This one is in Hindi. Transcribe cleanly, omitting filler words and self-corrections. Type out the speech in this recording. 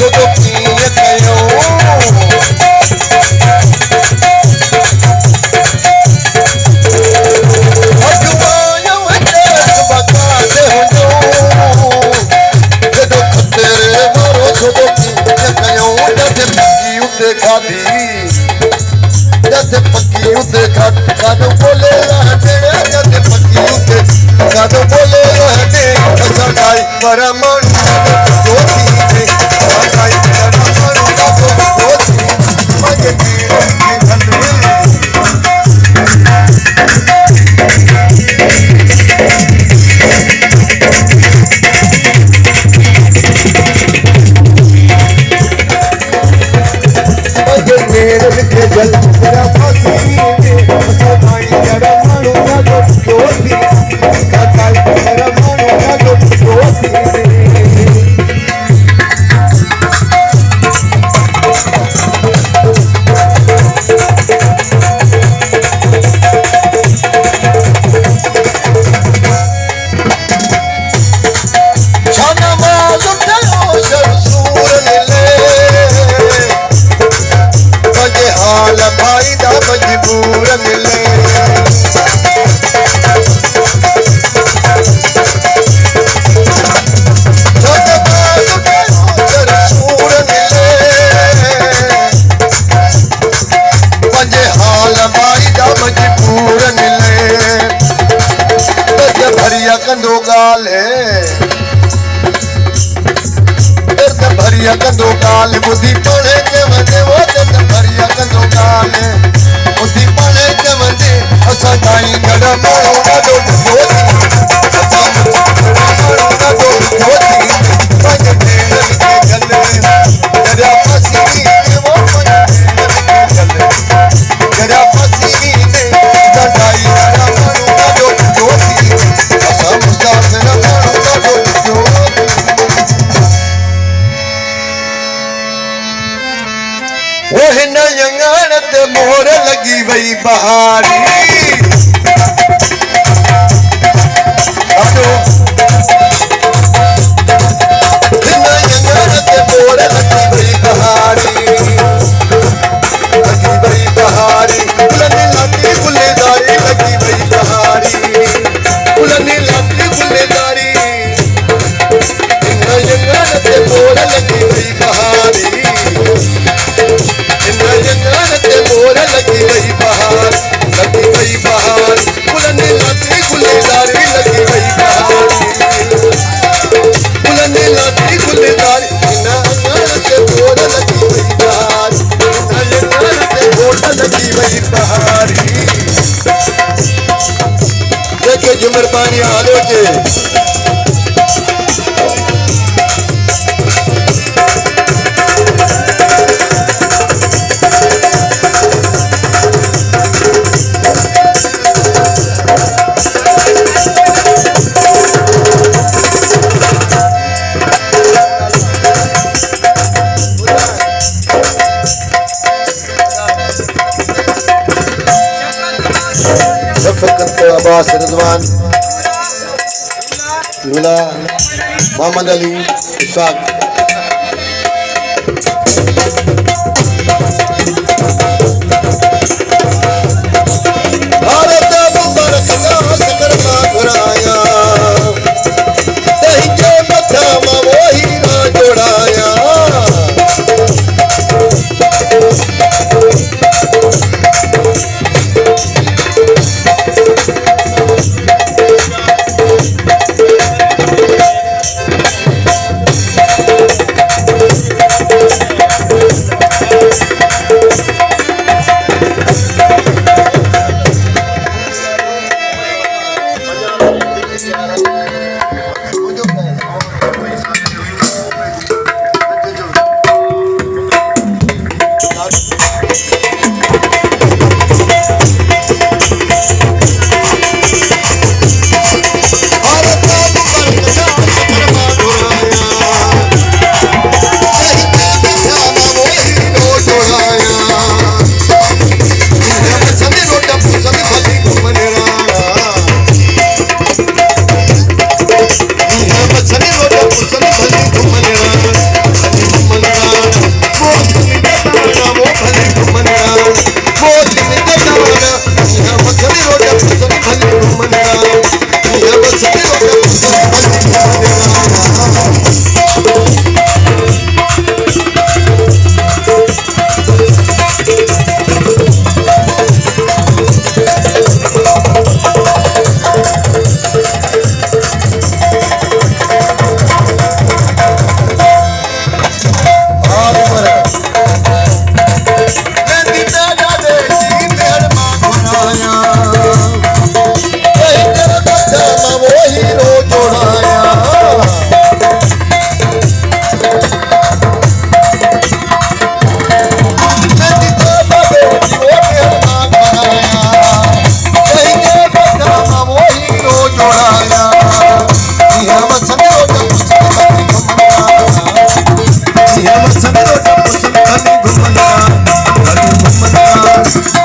छोड़ो कीअं कयूं पक्की उते कादो बोले रहने जद पक्की उते कादो बोले रहने सगाई पर मन जोती ने सगाई पर मन जोती मजे की जल तेरा पसीने सगाई तेरा मानो ना तो जोती सगाई तेरा मानो ना तो जोती मजबूर मिले पंजे हाल भाई दा मजबूर मिले भरिया कंदो गाले भरिया कंदो गाल बुद्धि पड़े के वने वो भरिया कंदो गाले बुद्धि पड़े के वने असा गाई गड़ मारो ना दो जोती असा मारो ना दो जोती पंज तेल के गले तेरा पसीने वो पंज तेल के गले तेरा पसीने सगाई गड़ मारो ना दो जोती असा मुसाफिर मारो ना दो जोती वो हिन यंगान ते मोहर लगी वई बहारी हिन यंगान ते मोहर लगी वई बहारी गुलनी लाती गुलेदारी लगी वई बहारी गुलनी लाती गुलेदारी हिन यंगान ते मोहर लगी वई बहारी मोर लगी वही बहार गुलने लाती गुलेदारी लगी वही बहार गुलने लाती गुलेदारी ना के मोर लगी वही बहार के मोर लगी वही बहारी देखे जुमर पानी आलो के अब्बास रिजवान लूला मोहम्मद अली इसाक भारत मुबारक का सकर मा घुराया दही के मथा मा वो हीरा जोड़ाया रे